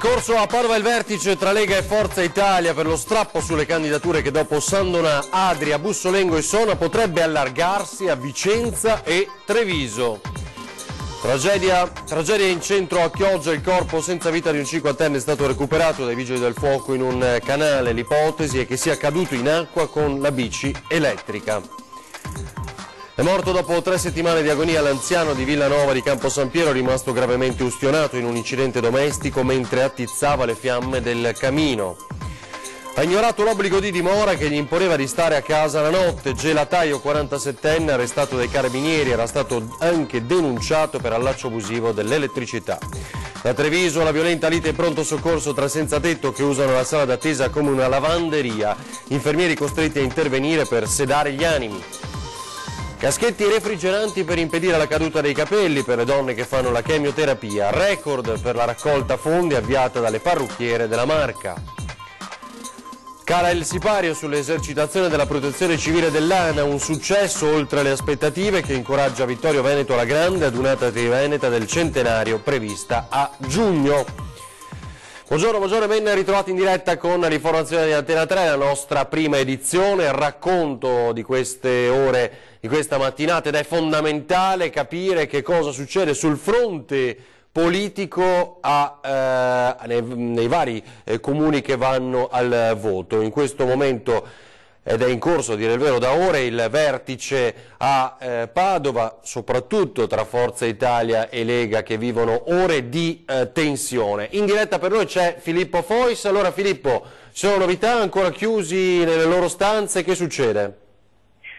In corso a Padova il vertice tra Lega e Forza Italia per lo strappo sulle candidature che dopo Sandona, Adria, Bussolengo e Sona potrebbe allargarsi a Vicenza e Treviso. Tragedia in centro a Chioggia, il corpo senza vita di un cinquantenne è stato recuperato dai vigili del fuoco in un canale. L'ipotesi è che sia caduto in acqua con la bici elettrica. È morto dopo 3 settimane di agonia l'anziano di Villanova di Campo San Piero, rimasto gravemente ustionato in un incidente domestico mentre attizzava le fiamme del camino. Ha ignorato l'obbligo di dimora che gli imponeva di stare a casa la notte. Gelataio 47enne, arrestato dai carabinieri, era stato anche denunciato per allaccio abusivo dell'elettricità. Da Treviso la violenta lite pronto soccorso tra senza tetto che usano la sala d'attesa come una lavanderia. Infermieri costretti a intervenire per sedare gli animi. Caschetti refrigeranti per impedire la caduta dei capelli per le donne che fanno la chemioterapia. Record per la raccolta fondi avviata dalle parrucchiere della Marca. Cala il sipario sull'esercitazione della protezione civile dell'ANA, un successo oltre le aspettative che incoraggia Vittorio Veneto alla grande adunata triveneta del centenario prevista a giugno. Buongiorno e ben ritrovati in diretta con l'informazione di Antena 3, la nostra prima edizione, il racconto di queste ore, di questa mattinata, ed è fondamentale capire che cosa succede sul fronte politico nei vari comuni che vanno al voto. In questo momento ed è in corso, a dire il vero, da ore il vertice a Padova, soprattutto tra Forza Italia e Lega che vivono ore di tensione. In diretta per noi c'è Filippo Fois. Allora Filippo, ci sono novità, ancora chiusi nelle loro stanze, che succede?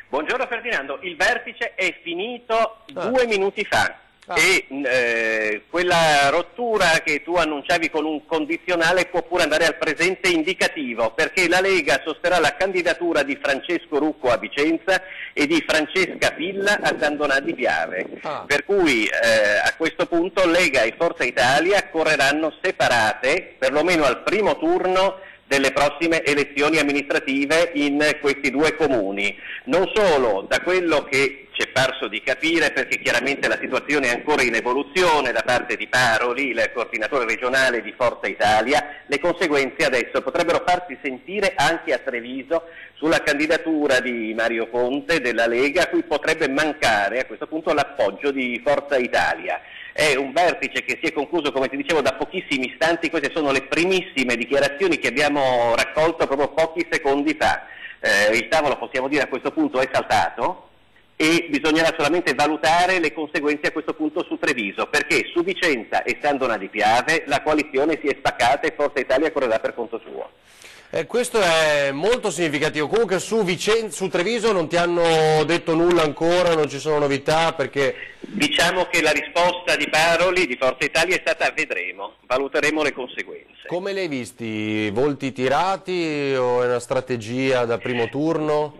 Buongiorno Ferdinando, il vertice è finito 2 minuti fa. E quella rottura che tu annunciavi con un condizionale può pure andare al presente indicativo, perché la Lega sosterrà la candidatura di Francesco Rucco a Vicenza e di Francesca Villa a Sandona di Piave, per cui a questo punto Lega e Forza Italia correranno separate, perlomeno al primo turno delle prossime elezioni amministrative in questi 2 comuni. Non solo, da quello che ci è parso di capire, perché chiaramente la situazione è ancora in evoluzione da parte di Paroli, il coordinatore regionale di Forza Italia, le conseguenze adesso potrebbero farsi sentire anche a Treviso sulla candidatura di Mario Conte della Lega, a cui potrebbe mancare a questo punto l'appoggio di Forza Italia. È un vertice che si è concluso, come ti dicevo, da pochissimi istanti. Queste sono le primissime dichiarazioni che abbiamo raccolto proprio pochi secondi fa. Il tavolo, possiamo dire, a questo punto è saltato e bisognerà solamente valutare le conseguenze a questo punto su Treviso, perché su Vicenza e Sandona di Piave la coalizione si è spaccata e Forza Italia correrà per conto suo. Questo è molto significativo. Comunque su Treviso non ti hanno detto nulla ancora, non ci sono novità, perché... Diciamo che la risposta di Paroli di Forza Italia è stata vedremo, valuteremo le conseguenze. Come li hai visti? Volti tirati o è una strategia da primo turno?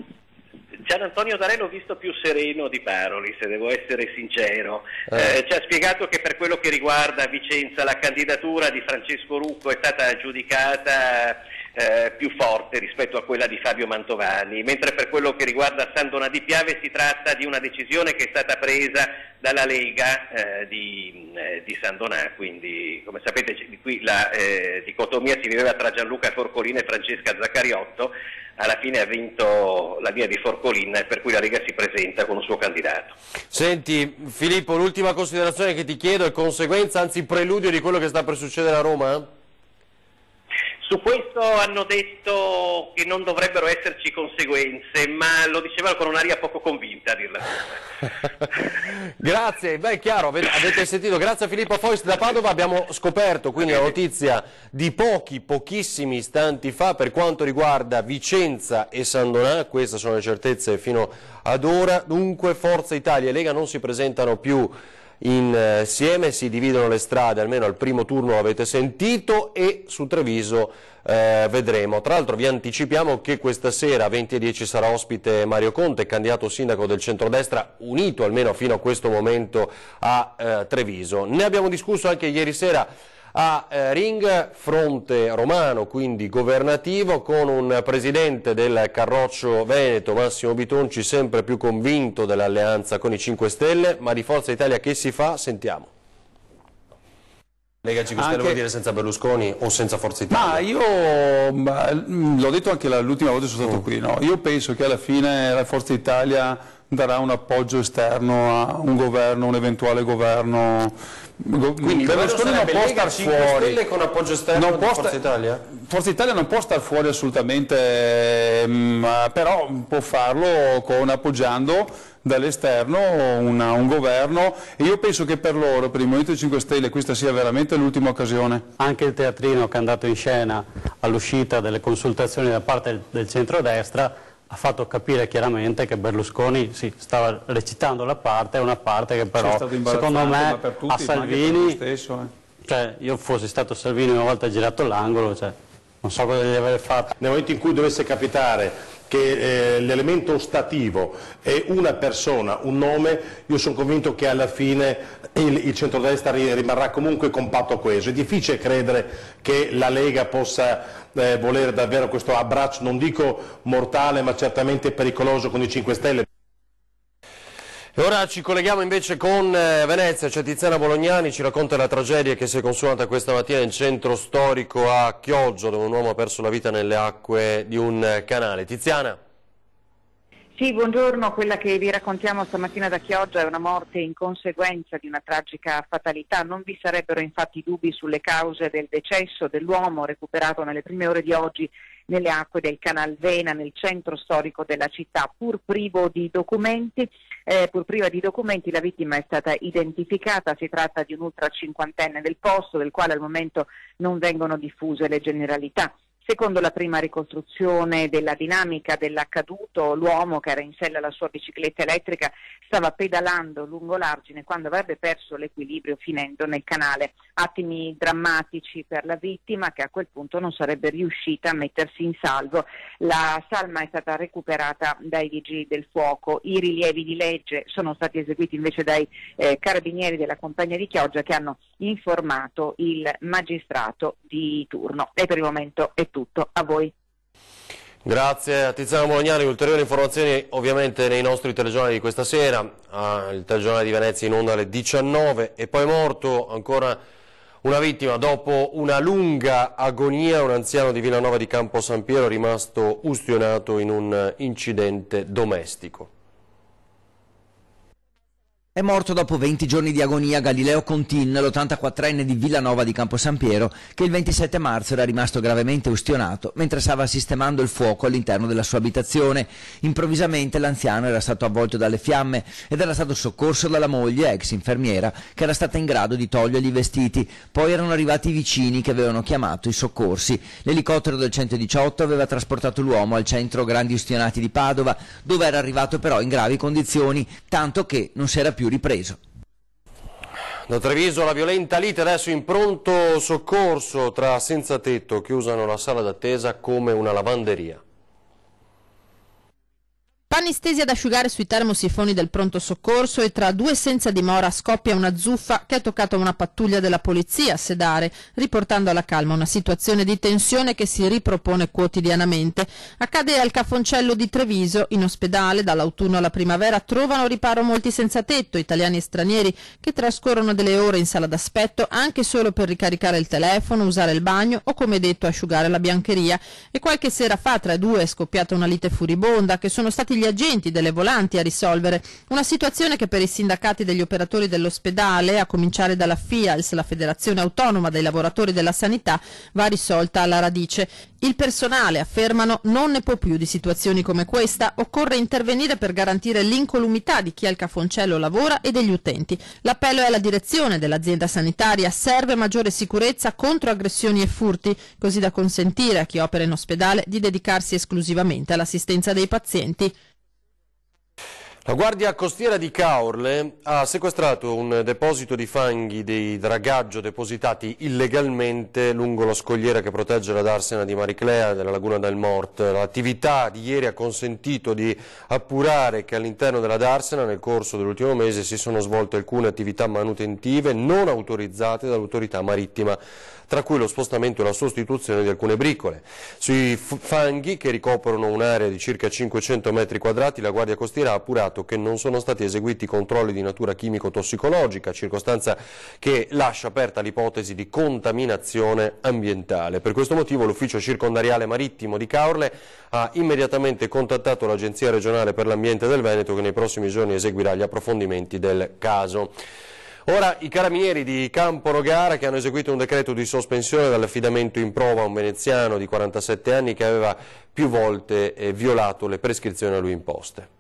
Gian Antonio D'Arè l'ho visto più sereno di Paroli, se devo essere sincero. Ci ha spiegato che per quello che riguarda Vicenza la candidatura di Francesco Rucco è stata giudicata più forte rispetto a quella di Fabio Mantovani, mentre per quello che riguarda Sandona di Piave si tratta di una decisione che è stata presa dalla Lega di Sandona, quindi come sapete qui la dicotomia si viveva tra Gianluca Forcolin e Francesca Zaccariotto. Alla fine ha vinto la via di Forcolin, per cui la Lega si presenta con un suo candidato. Senti Filippo, l'ultima considerazione che ti chiedo è conseguenza, anzi preludio di quello che sta per succedere a Roma? Su questo hanno detto che non dovrebbero esserci conseguenze, ma lo dicevano con un'aria poco convinta a dirla. Grazie, beh, chiaro, avete sentito, grazie a Filippo Fois da Padova. Abbiamo scoperto quindi la notizia di pochissimi istanti fa per quanto riguarda Vicenza e Sandona. Queste sono le certezze fino ad ora. Dunque Forza Italia e Lega non si presentano più insieme, si dividono le strade, almeno al primo turno l'avete sentito, e su Treviso vedremo. Tra l'altro vi anticipiamo che questa sera 20:10 sarà ospite Mario Conte, candidato sindaco del centrodestra, unito almeno fino a questo momento a Treviso. Ne abbiamo discusso anche ieri sera a Ring, fronte romano, quindi governativo, con un presidente del Carroccio Veneto, Massimo Bitonci, sempre più convinto dell'alleanza con i 5 Stelle, ma di Forza Italia che si fa? Sentiamo. Lega 5 Stelle vuol dire senza Berlusconi o senza Forza Italia? Ma io l'ho detto anche l'ultima volta che sono stato qui, no? Io penso che alla fine la Forza Italia darà un appoggio esterno a un governo, un eventuale governo. Quindi Berlusconi non può star fuori. Stelle con appoggio esterno di Forza Italia? Forza Italia non può star fuori assolutamente, però può farlo appoggiando dall'esterno un governo, e io penso che per loro, per il Movimento 5 Stelle, questa sia veramente l'ultima occasione. Anche il teatrino che è andato in scena all'uscita delle consultazioni da parte del centrodestra ha fatto capire chiaramente che Berlusconi stava recitando la parte, una parte che però secondo me a Salvini, cioè io fossi stato Salvini una volta girato l'angolo, cioè, non so cosa gli avrei fatto. Nel momento in cui dovesse capitare che l'elemento ostativo è una persona, un nome, io sono convinto che alla fine il centrodestra rimarrà comunque compatto a questo. È difficile credere che la Lega possa volere davvero questo abbraccio, non dico mortale, ma certamente pericoloso con i 5 Stelle. E ora ci colleghiamo invece con Venezia, c'è Tiziana Bolognani, ci racconta la tragedia che si è consumata questa mattina nel centro storico a Chioggia, dove un uomo ha perso la vita nelle acque di un canale. Tiziana? Sì, buongiorno. Quella che vi raccontiamo stamattina da Chioggia è una morte in conseguenza di una tragica fatalità. Non vi sarebbero infatti dubbi sulle cause del decesso dell'uomo recuperato nelle prime ore di oggi nelle acque del Canal Vena, nel centro storico della città. Pur priva di documenti, la vittima è stata identificata. Si tratta di un ultracinquantenne del posto, del quale al momento non vengono diffuse le generalità. Secondo la prima ricostruzione della dinamica dell'accaduto, l'uomo, che era in sella alla sua bicicletta elettrica, stava pedalando lungo l'argine quando avrebbe perso l'equilibrio finendo nel canale. Attimi drammatici per la vittima, che a quel punto non sarebbe riuscita a mettersi in salvo. La salma è stata recuperata dai vigili del fuoco. I rilievi di legge sono stati eseguiti invece dai carabinieri della compagnia di Chioggia, che hanno informato il magistrato di turno. E per il momento è tutto, a voi. Grazie a Tiziana Bolognani. Ulteriori informazioni ovviamente nei nostri telegiornali di questa sera, il telegiornale di Venezia in onda alle 19. E poi è morto ancora una vittima dopo una lunga agonia, un anziano di Villanova di Campo San Piero rimasto ustionato in un incidente domestico. È morto dopo 20 giorni di agonia Galileo Contin, l'84enne di Villanova di Campo San Piero, che il 27 marzo era rimasto gravemente ustionato mentre stava sistemando il fuoco all'interno della sua abitazione. Improvvisamente l'anziano era stato avvolto dalle fiamme ed era stato soccorso dalla moglie, ex infermiera, che era stata in grado di togliergli i vestiti. Poi erano arrivati i vicini che avevano chiamato i soccorsi. L'elicottero del 118 aveva trasportato l'uomo al centro Grandi Ustionati di Padova, dove era arrivato però in gravi condizioni, tanto che non si era più ripreso. Da Treviso la violenta lite adesso in pronto soccorso tra senza tetto che usano la sala d'attesa come una lavanderia. Panni stesi ad asciugare sui termosifoni del pronto soccorso e tra due senza dimora scoppia una zuffa che ha toccato una pattuglia della polizia a sedare, riportando alla calma una situazione di tensione che si ripropone quotidianamente. Accade al Cafoncello di Treviso. In ospedale dall'autunno alla primavera trovano riparo molti senza tetto, italiani e stranieri, che trascorrono delle ore in sala d'aspetto anche solo per ricaricare il telefono, usare il bagno o, come detto, asciugare la biancheria. E qualche sera fa tra i due è scoppiata una lite furibonda che sono stati gli agenti delle volanti a risolvere. Una situazione che per i sindacati degli operatori dell'ospedale, a cominciare dalla FIALS, la Federazione Autonoma dei Lavoratori della Sanità, va risolta alla radice. Il personale, affermano, non ne può più di situazioni come questa. Occorre intervenire per garantire l'incolumità di chi al Cafoncello lavora e degli utenti. L'appello è alla direzione dell'azienda sanitaria: serve maggiore sicurezza contro aggressioni e furti, così da consentire a chi opera in ospedale di dedicarsi esclusivamente all'assistenza dei pazienti. La Guardia Costiera di Caorle ha sequestrato un deposito di fanghi di dragaggio depositati illegalmente lungo la scogliera che protegge la darsena di Mariclea della Laguna del Mort. L'attività di ieri ha consentito di appurare che all'interno della darsena nel corso dell'ultimo mese si sono svolte alcune attività manutentive non autorizzate dall'autorità marittima, tra cui lo spostamento e la sostituzione di alcune bricole. Sui fanghi, che ricoprono un'area di circa 500 metri quadrati, la Guardia Costiera ha appurato comunicato che non sono stati eseguiti controlli di natura chimico-tossicologica, circostanza che lascia aperta l'ipotesi di contaminazione ambientale. Per questo motivo l'ufficio circondariale marittimo di Caorle ha immediatamente contattato l'Agenzia regionale per l'ambiente del Veneto, che nei prossimi giorni eseguirà gli approfondimenti del caso. Ora i carabinieri di Campo Nogara, che hanno eseguito un decreto di sospensione dall'affidamento in prova a un veneziano di 47 anni che aveva più volte violato le prescrizioni a lui imposte.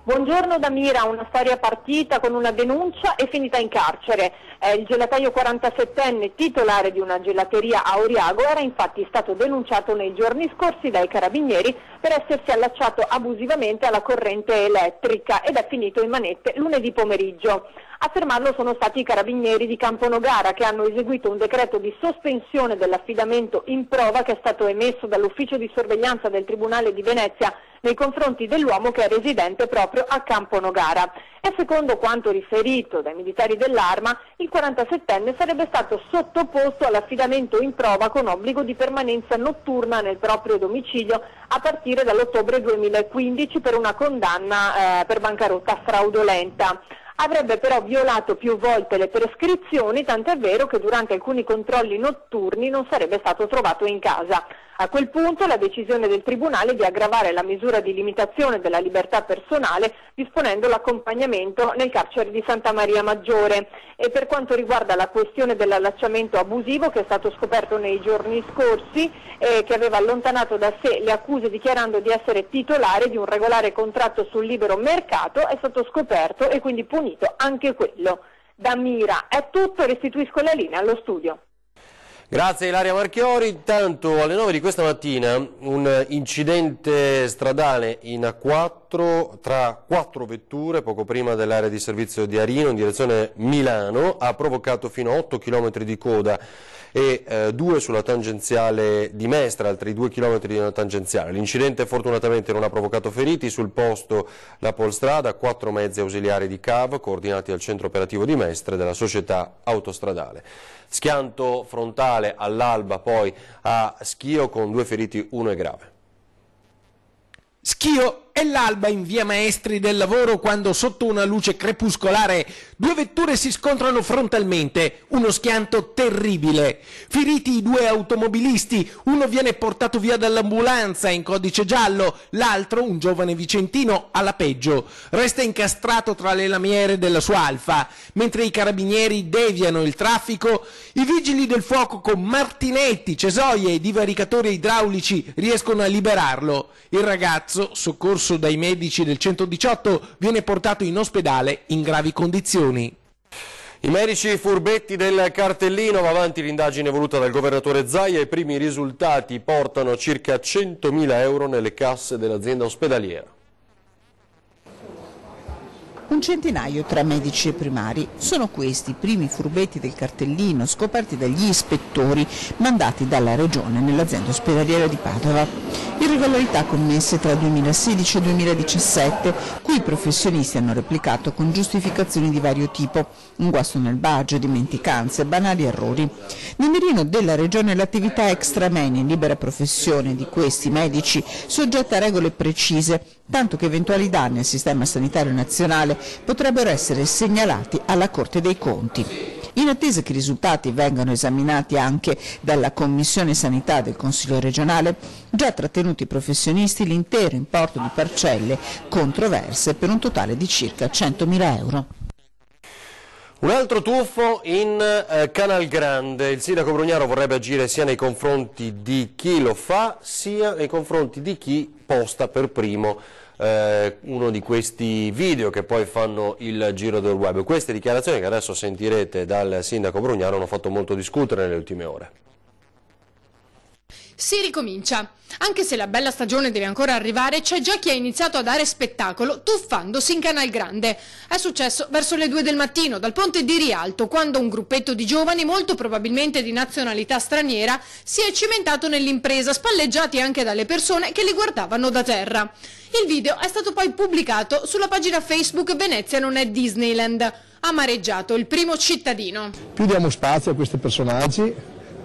Buongiorno da Mira, una storia partita con una denuncia e finita in carcere. Il gelataio 47enne, titolare di una gelateria a Oriago, era infatti stato denunciato nei giorni scorsi dai carabinieri per essersi allacciato abusivamente alla corrente elettrica ed è finito in manette lunedì pomeriggio. A fermarlo sono stati i carabinieri di Campo Nogara, che hanno eseguito un decreto di sospensione dell'affidamento in prova che è stato emesso dall'ufficio di sorveglianza del Tribunale di Venezia nei confronti dell'uomo che è residente proprio a Campo Nogara. E secondo quanto riferito dai militari dell'Arma, il 47enne sarebbe stato sottoposto all'affidamento in prova con obbligo di permanenza notturna nel proprio domicilio a partire dall'ottobre 2015 per una condanna per bancarotta fraudolenta. Avrebbe però violato più volte le prescrizioni, tant'è vero che durante alcuni controlli notturni non sarebbe stato trovato in casa. A quel punto la decisione del Tribunale di aggravare la misura di limitazione della libertà personale disponendo l'accompagnamento nel carcere di Santa Maria Maggiore. E per quanto riguarda la questione dell'allacciamento abusivo, che è stato scoperto nei giorni scorsi, che aveva allontanato da sé le accuse dichiarando di essere titolare di un regolare contratto sul libero mercato, è stato scoperto e quindi punito anche quello. Da Mira è tutto, restituisco la linea allo studio. Grazie Ilaria Marchiori. Intanto alle 9 di questa mattina un incidente stradale in A4 tra 4 vetture poco prima dell'area di servizio di Arino in direzione Milano ha provocato fino a 8 km di coda e 2 sulla tangenziale di Mestre, altri 2 km di una tangenziale. L'incidente fortunatamente non ha provocato feriti, sul posto la Polstrada, 4 mezzi ausiliari di CAV coordinati al centro operativo di Mestre della società autostradale. Schianto frontale all'Alba poi a Schio con 2 feriti, 1 è grave. Schio e l'Alba in via Maestri del Lavoro quando sotto una luce crepuscolare 2 vetture si scontrano frontalmente, uno schianto terribile. Feriti i 2 automobilisti, uno viene portato via dall'ambulanza in codice giallo, l'altro, un giovane vicentino, alla peggio. Resta incastrato tra le lamiere della sua Alfa. Mentre i carabinieri deviano il traffico, i vigili del fuoco con martinetti, cesoie e divaricatori idraulici riescono a liberarlo. Il ragazzo, soccorso dai medici del 118, viene portato in ospedale in gravi condizioni. I medici furbetti del cartellino, va avanti l'indagine voluta dal governatore Zaia e i primi risultati portano circa 100.000 euro nelle casse dell'azienda ospedaliera. Un centinaio tra medici e primari. Sono questi i primi furbetti del cartellino scoperti dagli ispettori mandati dalla Regione nell'azienda ospedaliera di Padova. Irregolarità commesse tra 2016 e 2017, cui i professionisti hanno replicato con giustificazioni di vario tipo, un guasto nel budget, dimenticanze, banali errori. Nel mirino della Regione l'attività extramoenia in libera professione di questi medici soggetta a regole precise, tanto che eventuali danni al sistema sanitario nazionale potrebbero essere segnalati alla Corte dei Conti. In attesa che i risultati vengano esaminati anche dalla Commissione Sanità del Consiglio regionale, già trattenuti i professionisti l'intero importo di parcelle controverse per un totale di circa 100.000 euro. Un altro tuffo in Canal Grande. Il sindaco Brugnaro vorrebbe agire sia nei confronti di chi lo fa, sia nei confronti di chi posta per primo uno di questi video che poi fanno il giro del web. Queste dichiarazioni che adesso sentirete dal sindaco Brugnaro hanno fatto molto discutere nelle ultime ore. Si ricomincia. Anche se la bella stagione deve ancora arrivare, c'è già chi ha iniziato a dare spettacolo tuffandosi in Canal Grande. È successo verso le 2 del mattino dal ponte di Rialto, quando un gruppetto di giovani, molto probabilmente di nazionalità straniera, si è cimentato nell'impresa, spalleggiati anche dalle persone che li guardavano da terra. Il video è stato poi pubblicato sulla pagina Facebook Venezia non è Disneyland. Amareggiato il primo cittadino. Più diamo spazio a questi personaggi,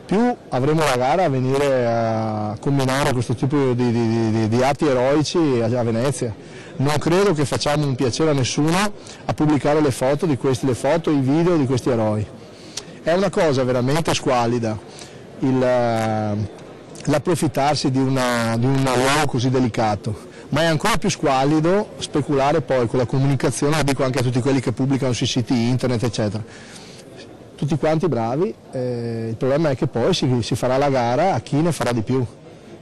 più avremo la gara a venire a combinare questo tipo di atti eroici a Venezia. Non credo che facciamo un piacere a nessuno a pubblicare le foto di questi, i video di questi eroi. È una cosa veramente squallida l'approfittarsi di un luogo così delicato, ma è ancora più squallido speculare poi con la comunicazione, lo dico anche a tutti quelli che pubblicano sui siti internet eccetera. Tutti quanti bravi, il problema è che poi si farà la gara a chi ne farà di più.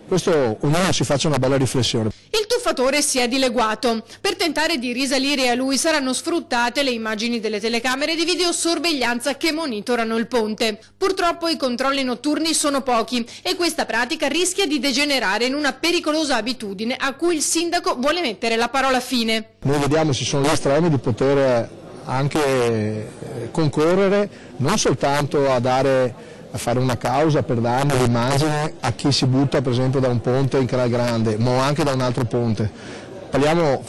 Questo ognuno si faccia una bella riflessione. Il tuffatore si è dileguato. Per tentare di risalire a lui saranno sfruttate le immagini delle telecamere di videosorveglianza che monitorano il ponte. Purtroppo i controlli notturni sono pochi e questa pratica rischia di degenerare in una pericolosa abitudine a cui il sindaco vuole mettere la parola fine. Noi vediamo se sono gli estremi di poter anche concorrere non soltanto a fare una causa per danno d'immagine a chi si butta per esempio da un ponte in Canal Grande, ma anche da un altro ponte.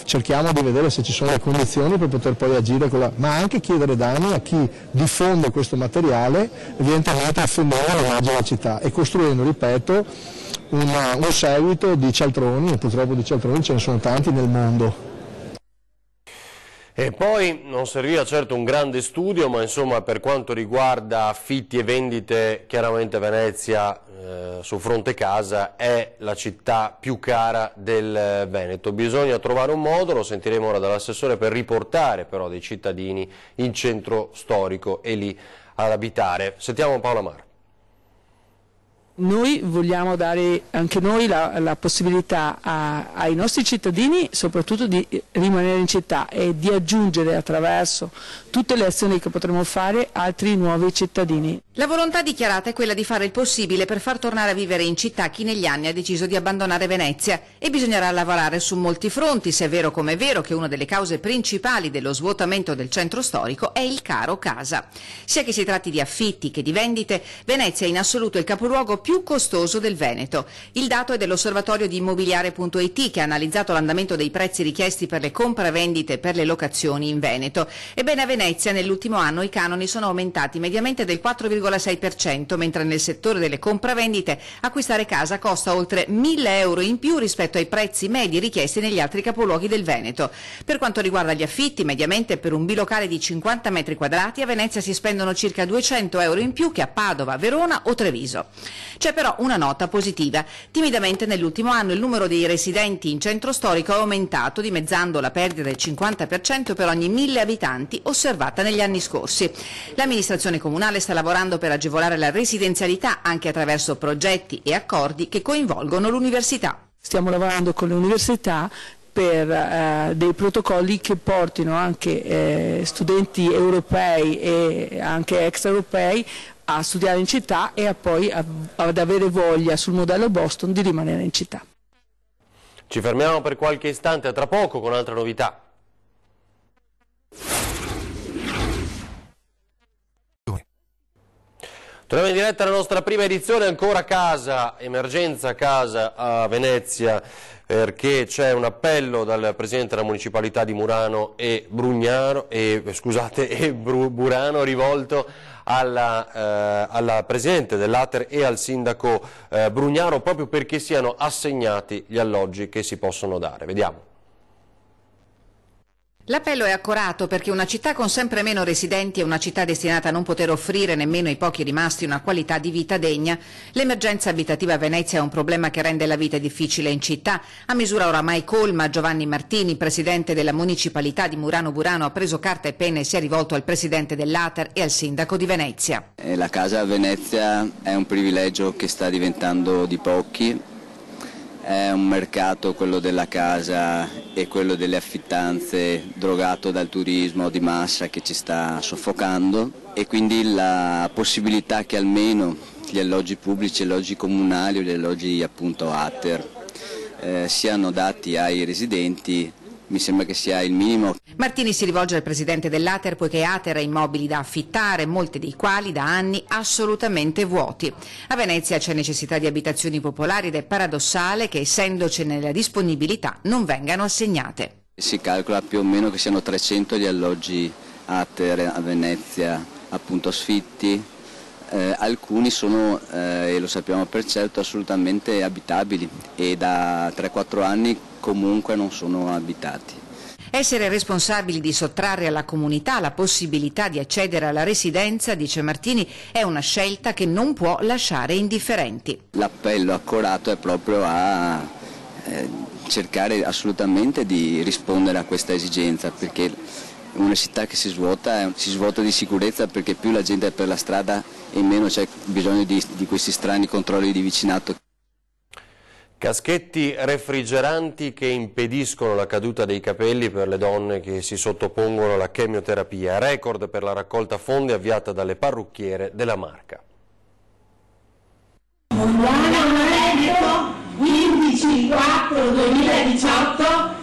Cerchiamo di vedere se ci sono le condizioni per poter poi agire ma anche chiedere danni a chi diffonde questo materiale, evidentemente offendendo l'immagine della città e costruendo, ripeto, un seguito di cialtroni, e purtroppo di cialtroni ce ne sono tanti nel mondo. E poi non serviva certo un grande studio, ma insomma per quanto riguarda affitti e vendite, chiaramente Venezia su fronte casa è la città più cara del Veneto. Bisogna trovare un modo, lo sentiremo ora dall'assessore, per riportare però dei cittadini in centro storico e lì ad abitare. Sentiamo Paola Mar. Noi vogliamo dare anche noi la possibilità ai nostri cittadini soprattutto di rimanere in città e di aggiungere attraverso tutte le azioni che potremo fare altri nuovi cittadini. La volontà dichiarata è quella di fare il possibile per far tornare a vivere in città chi negli anni ha deciso di abbandonare Venezia e bisognerà lavorare su molti fronti, se è vero come è vero che una delle cause principali dello svuotamento del centro storico è il caro casa. Sia che si tratti di affitti che di vendite, Venezia è in assoluto il capoluogo più costoso del Veneto. Il dato è dell'osservatorio di immobiliare.it che ha analizzato l'andamento dei prezzi richiesti per le compravendite e per le locazioni in Veneto. Ebbene a Venezia nell'ultimo anno i canoni sono aumentati mediamente del 4,6%, mentre nel settore delle compravendite acquistare casa costa oltre 1.000 euro in più rispetto ai prezzi medi richiesti negli altri capoluoghi del Veneto. Per quanto riguarda gli affitti, mediamente per un bilocale di 50 metri quadrati a Venezia si spendono circa 200 euro in più che a Padova, Verona o Treviso. C'è però una nota positiva. Timidamente nell'ultimo anno il numero dei residenti in centro storico è aumentato, dimezzando la perdita del 50% per ogni 1.000 abitanti osservata negli anni scorsi. L'amministrazione comunale sta lavorando per agevolare la residenzialità anche attraverso progetti e accordi che coinvolgono l'università. Stiamo lavorando con le università per dei protocolli che portino anche studenti europei e anche extraeuropei a studiare in città e poi ad avere voglia sul modello Boston di rimanere in città. Ci fermiamo per qualche istante, a tra poco con altre novità. Torniamo in diretta alla nostra prima edizione, ancora casa, emergenza casa a Venezia, perché c'è un appello dal Presidente della Municipalità di Murano e Burano rivolto alla Presidente dell'Ater e al Sindaco Brugnaro proprio perché siano assegnati gli alloggi che si possono dare. Vediamo. L'appello è accorato perché una città con sempre meno residenti è una città destinata a non poter offrire nemmeno ai pochi rimasti una qualità di vita degna. L'emergenza abitativa a Venezia è un problema che rende la vita difficile in città. A misura oramai colma, Giovanni Martini, presidente della municipalità di Murano Burano, ha preso carta e penna e si è rivolto al presidente dell'Ater e al sindaco di Venezia. La casa a Venezia è un privilegio che sta diventando di pochi. È un mercato, quello della casa e quello delle affittanze, drogato dal turismo di massa che ci sta soffocando, e quindi la possibilità che almeno gli alloggi pubblici, gli alloggi comunali o gli alloggi appunto Ater siano dati ai residenti mi sembra che sia il minimo. Martini si rivolge al presidente dell'Ater poiché Ater ha immobili da affittare, molti dei quali da anni assolutamente vuoti. A Venezia c'è necessità di abitazioni popolari ed è paradossale che essendocene la disponibilità non vengano assegnate. Si calcola più o meno che siano 300 gli alloggi Ater a Venezia, appunto sfitti, alcuni sono, e lo sappiamo per certo, assolutamente abitabili e da 3-4 anni comunque non sono abitati. Essere responsabili di sottrarre alla comunità la possibilità di accedere alla residenza, dice Martini, è una scelta che non può lasciare indifferenti. L'appello accorato è proprio a cercare assolutamente di rispondere a questa esigenza, perché una città che si svuota di sicurezza, perché più la gente è per la strada e meno c'è bisogno di questi strani controlli di vicinato. Caschetti refrigeranti che impediscono la caduta dei capelli per le donne che si sottopongono alla chemioterapia. Record per la raccolta fondi avviata dalle parrucchiere della Marca. 15/4/2018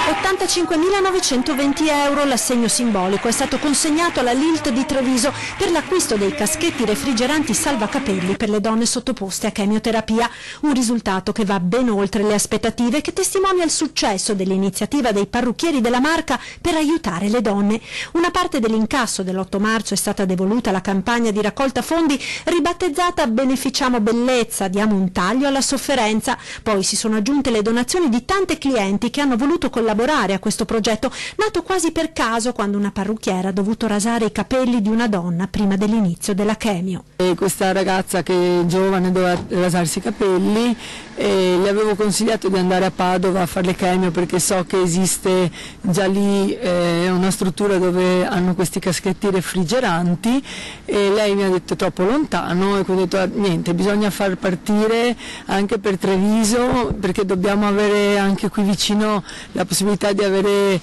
85.920 euro. L'assegno simbolico è stato consegnato alla Lilt di Treviso per l'acquisto dei caschetti refrigeranti salvacapelli per le donne sottoposte a chemioterapia, un risultato che va ben oltre le aspettative e che testimonia il successo dell'iniziativa dei parrucchieri della Marca per aiutare le donne. Una parte dell'incasso dell'8 marzo è stata devoluta alla campagna di raccolta fondi ribattezzata Beneficiamo Bellezza, diamo un taglio alla sofferenza. Poi si sono aggiunte le donazioni di tante clienti che hanno voluto collaborare a questo progetto, nato quasi per caso quando una parrucchiera ha dovuto rasare i capelli di una donna prima dell'inizio della chemio. Questa ragazza che è giovane doveva rasarsi i capelli e le avevo consigliato di andare a Padova a fare le chemio, perché so che esiste già lì una struttura dove hanno questi caschetti refrigeranti, e lei mi ha detto è troppo lontano, e quindi ho detto niente, bisogna far partire anche per Treviso, perché dobbiamo avere anche qui vicino la possibilità di avere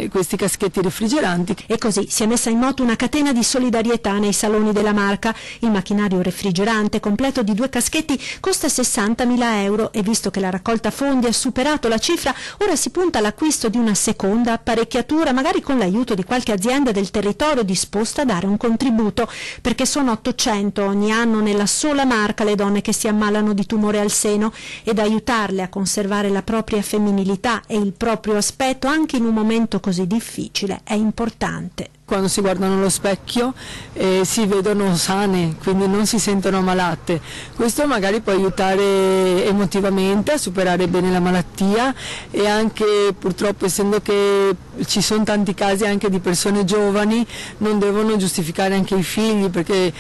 questi caschetti refrigeranti. E così si è messa in moto una catena di solidarietà nei saloni della Marca. Il macchinario refrigerante completo di 2 caschetti costa 60.000 euro e visto che la raccolta fondi ha superato la cifra, ora si punta all'acquisto di una seconda apparecchiatura, magari con l'aiuto di qualche azienda del territorio disposta a dare un contributo, perché sono 800 ogni anno nella sola Marca le donne che si ammalano di tumore al seno, ed aiutarle a conservare la propria femminilità e il proprio aspetto anche in un momento così difficile è importante. Quando si guardano allo specchio si vedono sane, quindi non si sentono malate. Questo magari può aiutare emotivamente a superare bene la malattia, e anche purtroppo, essendo che ci sono tanti casi anche di persone giovani, non devono giustificare anche i figli, perché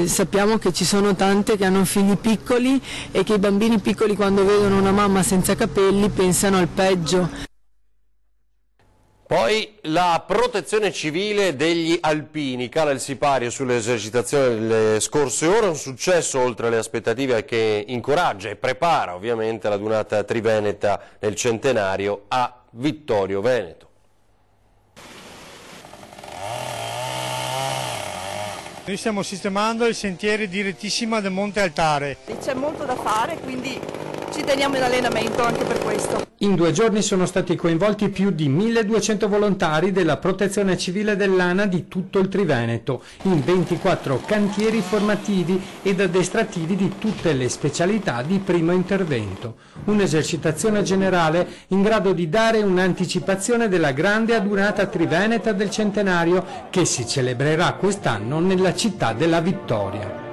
sappiamo che ci sono tante che hanno figli piccoli e che i bambini piccoli, quando vedono una mamma senza capelli, pensano al peggio. Poi la protezione civile degli alpini, cala il sipario sulle esercitazioni delle scorse ore, un successo oltre le aspettative che incoraggia e prepara ovviamente la Dunata Triveneta nel centenario a Vittorio Veneto. Noi stiamo sistemando i sentieri di Retissima del Monte Altare. C'è molto da fare, quindi ci teniamo in allenamento anche per questo. In 2 giorni sono stati coinvolti più di 1200 volontari della Protezione Civile dell'ANA di tutto il Triveneto, in 24 cantieri formativi ed addestrativi di tutte le specialità di primo intervento. Un'esercitazione generale in grado di dare un'anticipazione della grande adunata triveneta del centenario che si celebrerà quest'anno nella città della Vittoria.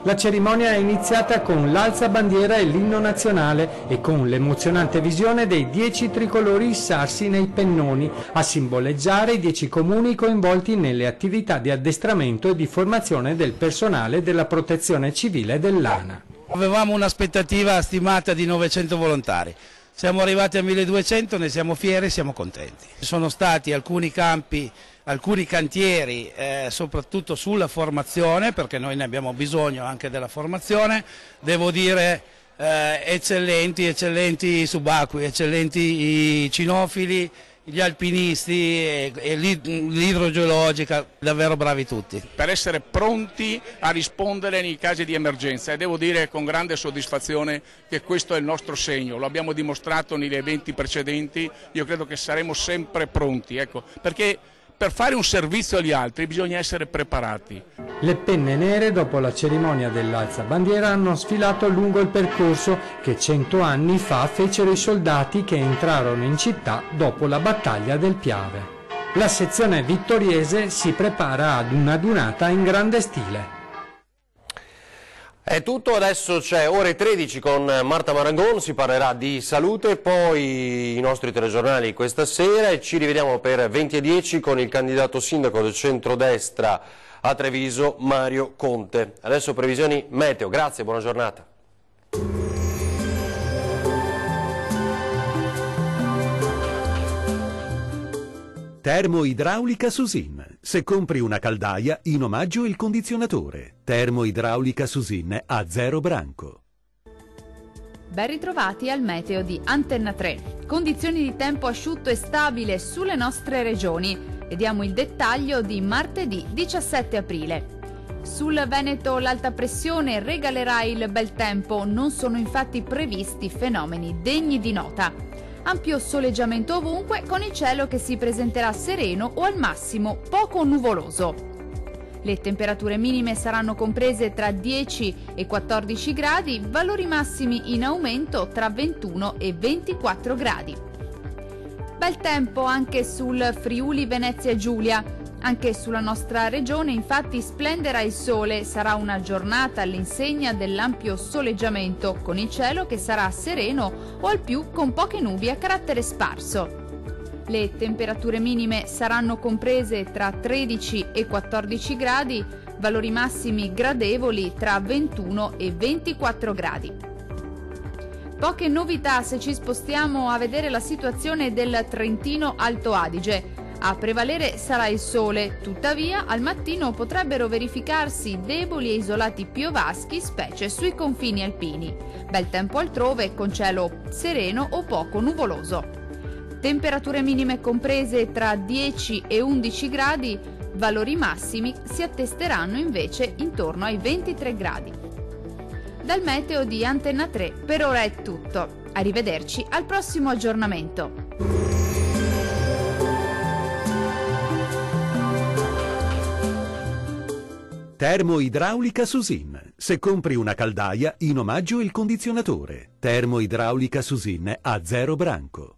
La cerimonia è iniziata con l'alzabandiera e l'inno nazionale e con l'emozionante visione dei 10 tricolori issarsi nei pennoni a simboleggiare i 10 comuni coinvolti nelle attività di addestramento e di formazione del personale della Protezione Civile dell'ANA. Avevamo un'aspettativa stimata di 900 volontari. Siamo arrivati a 1200, ne siamo fieri e siamo contenti. Ci sono stati alcuni campi, alcuni cantieri, soprattutto sulla formazione, perché noi ne abbiamo bisogno anche della formazione, devo dire eccellenti i subacquei, eccellenti i cinofili, gli alpinisti e l'idrogeologica, davvero bravi tutti. Per essere pronti a rispondere nei casi di emergenza, e devo dire con grande soddisfazione che questo è il nostro segno, lo abbiamo dimostrato negli eventi precedenti, io credo che saremo sempre pronti, ecco, perché per fare un servizio agli altri bisogna essere preparati. Le penne nere dopo la cerimonia dell'alzabandiera hanno sfilato lungo il percorso che 100 anni fa fecero i soldati che entrarono in città dopo la battaglia del Piave. La sezione vittoriese si prepara ad una dunata in grande stile. È tutto, adesso c'è ore 13 con Marta Marangon, si parlerà di salute, poi i nostri telegiornali questa sera e ci rivediamo per 20:10 con il candidato sindaco del centrodestra a Treviso, Mario Conte. Adesso previsioni meteo, grazie, buona giornata. Termoidraulica Susin. Se compri una caldaia, in omaggio il condizionatore. Termoidraulica Susin a 0 branco. Ben ritrovati al meteo di Antenna 3. Condizioni di tempo asciutto e stabile sulle nostre regioni. Vediamo il dettaglio di martedì 17 aprile. Sul Veneto l'alta pressione regalerà il bel tempo, non sono infatti previsti fenomeni degni di nota. Ampio soleggiamento ovunque, con il cielo che si presenterà sereno o al massimo poco nuvoloso. Le temperature minime saranno comprese tra 10 e 14 gradi, valori massimi in aumento tra 21 e 24 gradi. Bel tempo anche sul Friuli Venezia Giulia. Anche sulla nostra regione infatti splenderà il sole, sarà una giornata all'insegna dell'ampio soleggiamento, con il cielo che sarà sereno o al più con poche nubi a carattere sparso. Le temperature minime saranno comprese tra 13 e 14 gradi, valori massimi gradevoli tra 21 e 24 gradi. Poche novità se ci spostiamo a vedere la situazione del Trentino Alto Adige. A prevalere sarà il sole, tuttavia al mattino potrebbero verificarsi deboli e isolati piovaschi, specie sui confini alpini. Bel tempo altrove con cielo sereno o poco nuvoloso. Temperature minime comprese tra 10 e 11 gradi, valori massimi si attesteranno invece intorno ai 23 gradi. Dal meteo di Antenna 3 per ora è tutto. Arrivederci al prossimo aggiornamento. Termoidraulica Susin. Se compri una caldaia, in omaggio il condizionatore. Termoidraulica Susin a 0 branco.